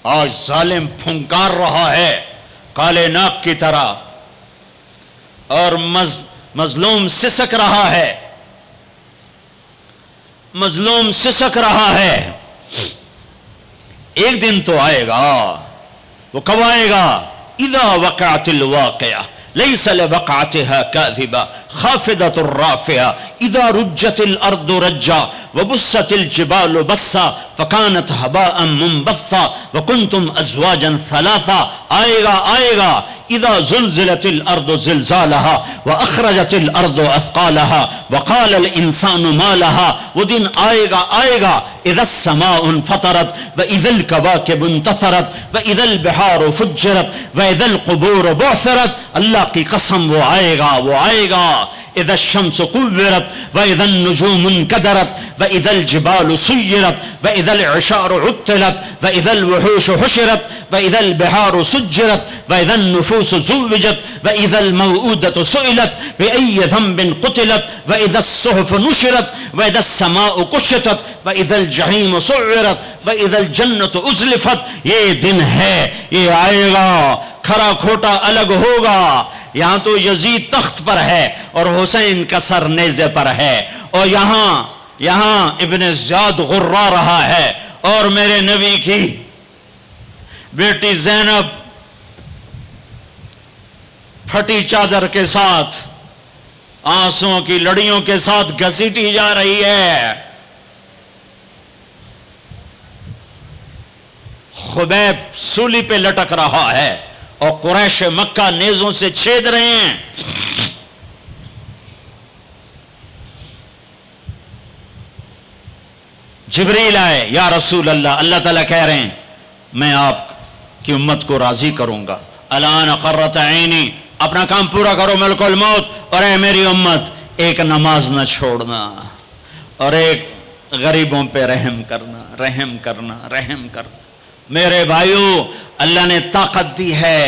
آج ظالم پھنکار رہا ہے کالے ناک کی طرح اور مظلوم سسک رہا ہے، مظلوم سسک رہا ہے۔ ایک دن تو آئے گا، وہ کب آئے گا؟ اذا وقعت الواقعہ لیس لوقعتها کاذبہ خافضۃ رافعہ اذا رجت الارض رجا وبست الجبال بسا فکانت ہباء منبثا وکنتم ازواجا ثلاثا۔ آئے گا آئے گا اذا زلزلت الارض زلزالها واخرجت الارض اثقالها وقال الانسان ما لها۔ وہ دن آئے گا آئے گا اذا السماء انفطرت واذا الكواكب انتثرت واذا البحار فجرت واذا القبور بعثرت۔ اللہ کی قسم وہ آئے گا، وہ آئے گا۔ اذا الشمس كورت واذا النجوم انكدرت واذا الجبال سيرت واذا العشار عطلت واذا الوحوش حشرت واذا البحار سجرت واذا النفوس زوجت واذا الموءودة سئلت بأي ذنب قتلت واذا الصحف نشرت واذا السماء كشطت واذا الجحيم سعرت واذا الجنة ازلفت۔ یہ دن ہے، یہ آئے گا، کھرا کھوٹا الگ ہوگا۔ یہاں تو یزید تخت پر ہے اور حسین کا سر نیزے پر ہے، اور یہاں ابن زیاد غرا رہا ہے، اور میرے نبی کی بیٹی زینب پھٹی چادر کے ساتھ آنسوؤں کی لڑیوں کے ساتھ گھسیٹی جا رہی ہے۔ خبیب سولی پہ لٹک رہا ہے اور قریش مکہ نیزوں سے چھید رہے ہیں۔ جبریل آئے، یا رسول اللہ، اللہ تعالیٰ کہہ رہے ہیں میں آپ کی امت کو راضی کروں گا۔ الان قرۃ عینی، اپنا کام پورا کرو ملک الموت، اور اے میری امت ایک نماز نہ چھوڑنا، اور ایک غریبوں پہ رحم کرنا، رحم کرنا، رحم کرنا۔ میرے بھائیو، اللہ نے طاقت دی ہے،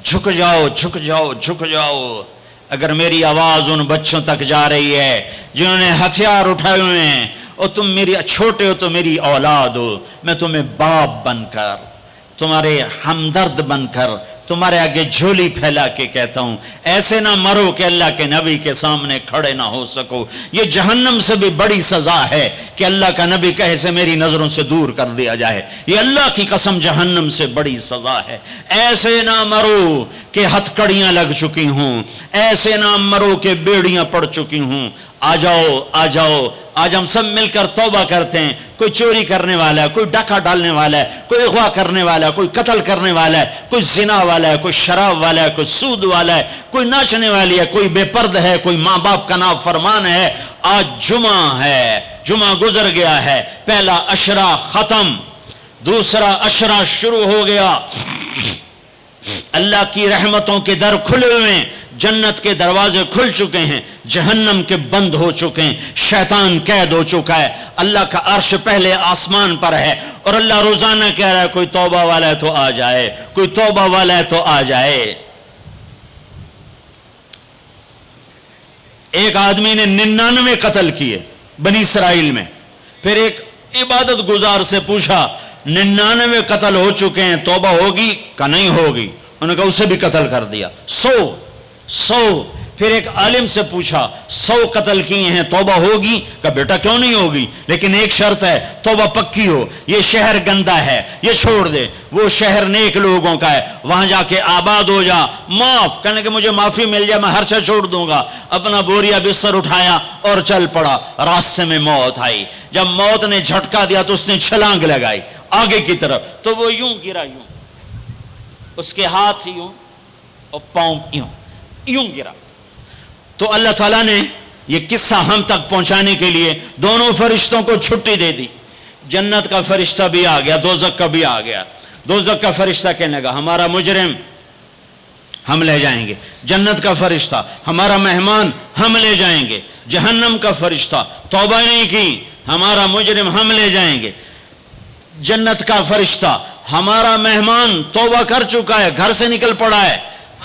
جھک جاؤ جھک جاؤ جھک جاؤ۔ اگر میری آواز ان بچوں تک جا رہی ہے جنہوں نے ہتھیار اٹھائے ہوئے ہیں، اور تم میری چھوٹے ہو تو میری اولاد ہو، میں تمہیں باپ بن کر، تمہارے ہمدرد بن کر، تمہارے آگے جھولی پھیلا کے کہتا ہوں، ایسے نہ مرو کہ اللہ کے نبی کے سامنے کھڑے نہ ہو سکو۔ یہ جہنم سے بھی بڑی سزا ہے کہ اللہ کا نبی کہے سے میری نظروں سے دور کر دیا جائے۔ یہ اللہ کی قسم جہنم سے بڑی سزا ہے۔ ایسے نہ مرو کہ ہتھکڑیاں لگ چکی ہوں، ایسے نہ مرو کہ بیڑیاں پڑ چکی ہوں۔ آ جاؤ آ جاؤ، آج ہم سب مل کر توبہ کرتے ہیں۔ کوئی چوری کرنے والا ہے، کوئی ڈاکہ ڈالنے والا ہے، کوئی اغوا کرنے والا ہے، کوئی قتل کرنے والا ہے، کوئی زنا والا ہے، کوئی شراب والا ہے، کوئی سود والا ہے، کوئی ناچنے والی ہے، کوئی بے پرد ہے، کوئی ماں باپ کا نافرمان ہے۔ آج جمعہ ہے، جمعہ گزر گیا ہے، پہلا عشرہ ختم، دوسرا عشرہ شروع ہو گیا۔ اللہ کی رحمتوں کے در کھلے ہوئے ہیں، جنت کے دروازے کھل چکے ہیں، جہنم کے بند ہو چکے ہیں، شیطان قید ہو چکا ہے۔ اللہ کا عرش پہلے آسمان پر ہے، اور اللہ روزانہ کہہ رہا ہے کوئی توبہ والا ہے تو آ جائے، کوئی توبہ والا ہے تو آ جائے۔ ایک آدمی نے 99 قتل کیے بنی اسرائیل میں، پھر ایک عبادت گزار سے پوچھا 99 قتل ہو چکے ہیں، توبہ ہوگی کہ نہیں ہوگی؟ انہوں نے کہا اسے بھی قتل کر دیا۔ 100 پھر ایک عالم سے پوچھا 100 قتل کیے ہیں، توبہ ہوگی؟ کہا بیٹا کیوں نہیں ہوگی، لیکن ایک شرط ہے، توبہ پکی ہو، یہ شہر گندا ہے یہ چھوڑ دے، وہ شہر نیک لوگوں کا ہے، وہاں جا کے آباد ہو جا، معاف کہنے کہ مجھے معافی مل جائے میں ہر شے چھوڑ دوں گا۔ اپنا بوریا بستر اٹھایا اور چل پڑا۔ راستے میں موت آئی، جب موت نے جھٹکا دیا تو اس نے چھلانگ لگائی آگے کی طرف، تو وہ یوں گرا، یوں، اس کے ہاتھ یوں اور پاؤں یوں گرا۔ تو اللہ تعالیٰ نے یہ قصہ ہم تک پہنچانے کے لیے دونوں فرشتوں کو چھٹی دے دی۔ جنت کا فرشتہ بھی آ گیا، دوزخ کا بھی آ گیا۔ دوزخ کا فرشتہ کہنے لگا ہمارا مجرم ہم لے جائیں گے، جنت کا فرشتہ ہمارا مہمان ہم لے جائیں گے، جہنم کا فرشتہ توبہ نہیں کی ہمارا مجرم ہم لے جائیں گے، جنت کا فرشتہ ہمارا مہمان توبہ کر چکا ہے، گھر سے نکل پڑا ہے،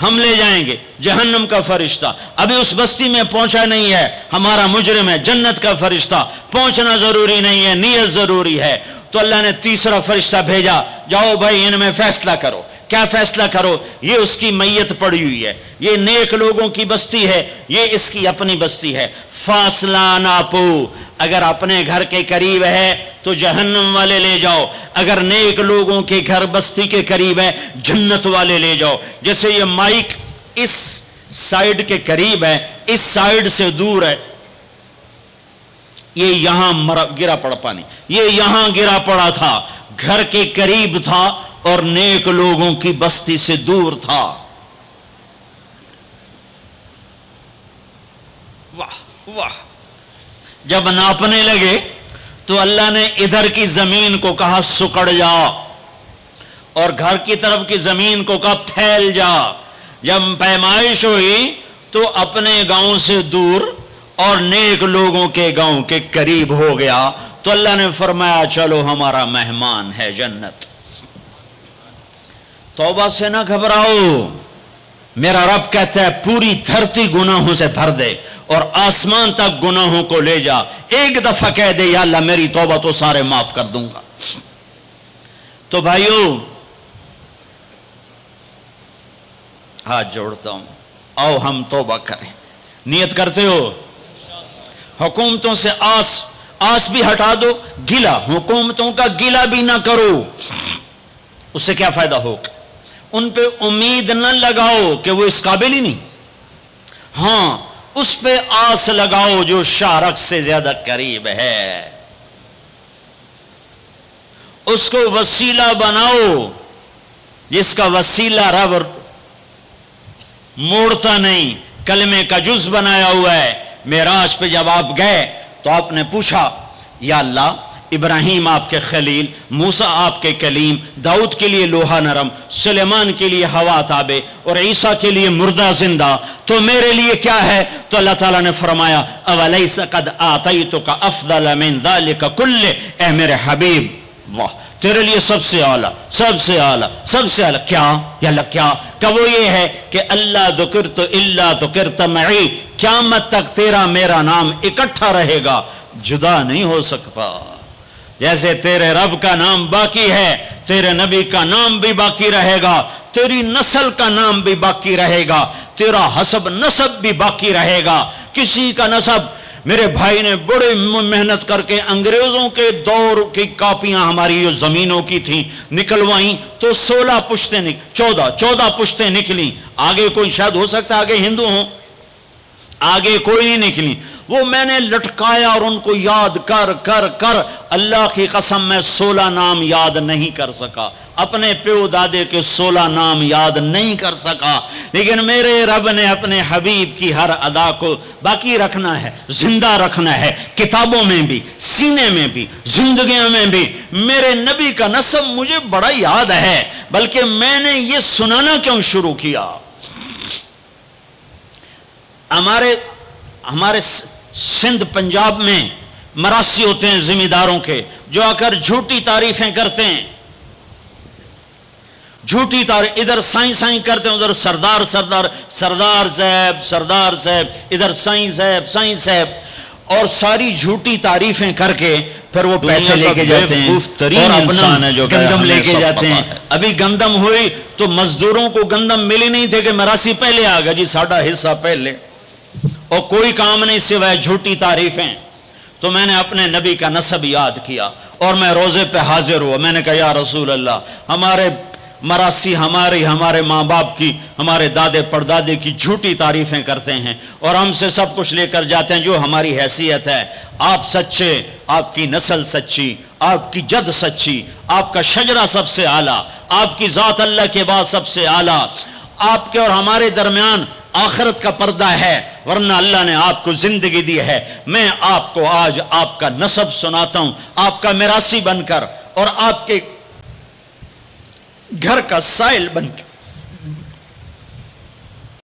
ہم لے جائیں گے، جہنم کا فرشتہ ابھی اس بستی میں پہنچا نہیں ہے، ہمارا مجرم ہے، جنت کا فرشتہ پہنچنا ضروری نہیں ہے، نیت ضروری ہے۔ تو اللہ نے تیسرا فرشتہ بھیجا، جاؤ بھائی ان میں فیصلہ کرو۔ کیا فیصلہ کرو؟ یہ اس کی میت پڑی ہوئی ہے، یہ نیک لوگوں کی بستی ہے، یہ اس کی اپنی بستی ہے، فاصلہ ناپو۔ اگر اپنے گھر کے قریب ہے تو جہنم والے لے جاؤ، اگر نیک لوگوں کے گھر بستی کے قریب ہے جنت والے لے جاؤ۔ جیسے یہ مائک اس سائیڈ کے قریب ہے، اس سائیڈ سے دور ہے، یہ یہاں گرا پڑا پانی، یہ یہاں گرا پڑا تھا، گھر کے قریب تھا اور نیک لوگوں کی بستی سے دور تھا۔ واہ واہ! جب ناپنے لگے تو اللہ نے ادھر کی زمین کو کہا سکڑ جا، اور گھر کی طرف کی زمین کو کہا پھیل جا۔ جب پیمائش ہوئی تو اپنے گاؤں سے دور اور نیک لوگوں کے گاؤں کے قریب ہو گیا، تو اللہ نے فرمایا چلو ہمارا مہمان ہے جنت۔ توبہ سے نہ گھبراؤ، میرا رب کہتا ہے پوری دھرتی گناہوں سے بھر دے اور آسمان تک گناہوں کو لے جا، ایک دفعہ کہہ دے یا اللہ میری توبہ تو سارے معاف کر دوں گا۔ تو بھائیو ہاتھ جوڑتا ہوں، آؤ ہم توبہ کریں۔ نیت کرتے ہو؟ حکومتوں سے آس بھی ہٹا دو، گلا حکومتوں کا گلا بھی نہ کرو، اس سے کیا فائدہ ہوگا؟ ان پہ امید نہ لگاؤ کہ وہ اس قابل ہی نہیں، ہاں اس پہ آس لگاؤ جو شارک سے زیادہ قریب ہے، اس کو وسیلہ بناؤ جس کا وسیلہ رب موڑتا نہیں، کلمے کا جز بنایا ہوا ہے۔ معراج پہ جب آپ گئے تو آپ نے پوچھا یا اللہ ابراہیم آپ کے خلیل، موسیٰ آپ کے کلیم، داؤد کے لیے لوہا نرم، سلیمان کے لیے ہوا تابع اور عیسیٰ کے لیے مردہ زندہ، تو میرے لیے کیا ہے؟ تو اللہ تعالیٰ نے فرمایا اولیس قد آتیتک افضل من ذلک کل، اے میرے حبیب واہ تیرے لیے سب سے اعلیٰ سب سے اعلیٰ سب سے اعلیٰ کیا؟ یا اللہ کیا؟ کہ وہ یہ ہے کہ اللہ ذکرت الا ذکرت معی، قیامت تک تیرا میرا نام اکٹھا رہے گا، جدا نہیں ہو سکتا۔ جیسے تیرے رب کا نام باقی ہے، تیرے نبی کا نام بھی باقی رہے گا، تیری نسل کا نام بھی باقی رہے گا، تیرا حسب نسب بھی باقی رہے گا۔ کسی کا نسب، میرے بھائی نے بڑے محنت کر کے انگریزوں کے دور کی کاپیاں ہماری جو زمینوں کی تھیں نکلوائیں تو 16 پشتیں 14 پشتیں نکلیں، آگے کوئی شاید ہو سکتا ہے آگے ہندو ہوں، آگے کوئی نہیں نکلی، وہ میں نے لٹکایا اور ان کو یاد کر کر کر اللہ کی قسم میں 16 نام یاد نہیں کر سکا، اپنے پیو دادے کے 16 نام یاد نہیں کر سکا، لیکن میرے رب نے اپنے حبیب کی ہر ادا کو باقی رکھنا ہے، زندہ رکھنا ہے، کتابوں میں بھی، سینے میں بھی، زندگیوں میں بھی۔ میرے نبی کا نسب مجھے بڑا یاد ہے، بلکہ میں نے یہ سنانا کیوں شروع کیا؟ ہمارے سندھ پنجاب میں مراسی ہوتے ہیں زمینداروں کے، جو آ کر جھوٹی تعریفیں کرتے ہیں، جھوٹی تعریف، ادھر سائیں سائیں کرتے ہیں، ادھر سردار صاحب، ادھر سائیں صاحب، اور ساری جھوٹی تعریفیں کر کے پھر وہ پیسے لے کے جاتے ہیں اور اپنا گندم لے کے جاتے ہیں۔ ابھی گندم ہوئی تو مزدوروں کو گندم ملی نہیں تھے کہ مراسی پہلے آ گیا جی ساڑھا حصہ پہلے، اور کوئی کام نہیں سوائے جھوٹی تعریفیں۔ تو میں نے اپنے نبی کا نسب یاد کیا اور میں روزے پہ حاضر ہوا، میں نے کہا یا رسول اللہ، ہمارے مراسی ہمارے ماں باپ کی، ہمارے دادے پردادے کی جھوٹی تعریفیں کرتے ہیں اور ہم سے سب کچھ لے کر جاتے ہیں جو ہماری حیثیت ہے، آپ سچے، آپ کی نسل سچی، آپ کی جد سچی، آپ کا شجرہ سب سے اعلیٰ، آپ کی ذات اللہ کے بعد سب سے اعلیٰ، آپ کے اور ہمارے درمیان آخرت کا پردہ ہے، ورنہ اللہ نے آپ کو زندگی دی ہے۔ میں آپ کو آج آپ کا نسب سناتا ہوں، آپ کا میراثی بن کر اور آپ کے گھر کا سائل بن کر۔